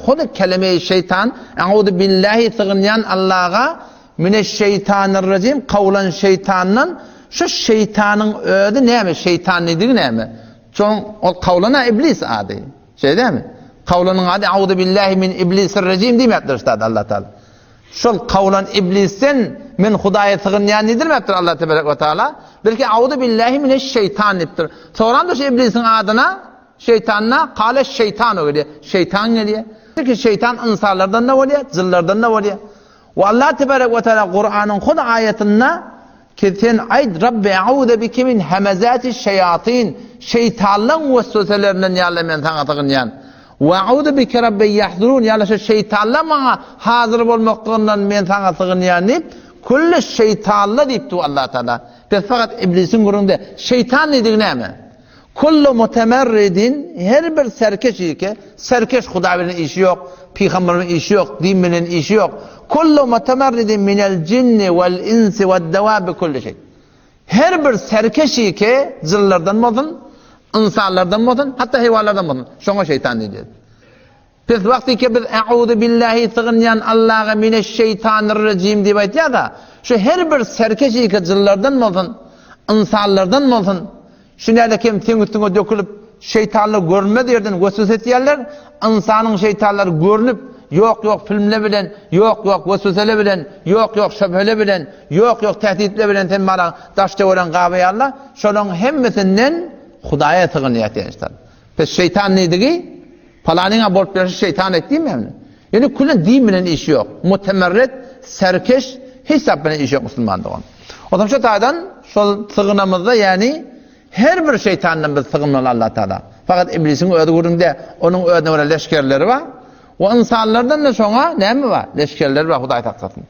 Huda kelime-i şeytan, Euzu billahi tığınyan Allah'a mineşşeytanirracim kavlan şeytanın şu şeytanın ödü näme? Şeytan nedir näme? Çoğun o kavlana iblis adı. Şey değil mi? Kavlanın adı Euzu billahi min iblisirracim demektir işte Allah Teala. Şol kavlan iblisten min Hudaya tığınyan nedir demektir Allah Tebarek ve Teala? Belki Euzu billahi mineşşeytan demektir. Sonra da şu iblisin adına şeytanına kâle şeytan öyle. Şeytan ne diye? Çünkü şeytan insanlardan ne oluyor? Zillerden ne oluyor? Ve Allah Tebarek ve Teala Kur'an'ın kod ayetinde Ketin ayd Rabbi a'udhu bike min hamazati şeyatin şeytanların vesveselerinden yallamayan tanıtığın yan. Ve a'udhu bike Rabbi yahdurun yalla şu şeytanlar bana hazır olmaktan men tanıtığın yan deyip kullu şeytanlar deyipti Allah Teala. Biz fakat iblisin gurunda şeytan nedir näme? Kullu mutemerridin her bir serkeş Hudaýyň işi yok, peygamberiň işi yok, din bilen işi yok. Kullu mutemerridin minel cinni vel insi ve dawab kullu şey. Her bir serkeşi ki zillerden bolsun, insanlardan bolsun, hatta hayvanlardan bolsun. Şoňa şeytan diýdi. Biz vakti ki biz e'udu billahi tığınyan Allah'a mineşşeytanirracim diýip aýtýar da, şu her bir serkeşi ki zillerden bolsun, insanlardan bolsun. Şunlarda kim teňütüňe dökülip şeytanlar görünme derden vesvese etýärler, insanyň şeytanlar görünüp yok filmle bilen, yok vesvesele bilen, yok şüphele bilen, yok tehditle bilen temmala daşta olan gabaýarlar, şolaryň hemmesinden Hudaýa tığınýar diýişler. Pes şeytan nedigi? Palanyňa bolup berýär şeytan etdiňmi? Yani kulun din bilen işi yok. Mutemerret, serkeş, hesap bilen işi yok musulmandygyň. Otam şu taýdan şol tığınamyzda yani her bir şeytandan biz sığınmaly Allah Teala. Fakat iblisin öýde gurunda onun öýüne leşkerleri var. O insanlardan da şoňa näme var? Leşkerleri var Hudaý taksatyn.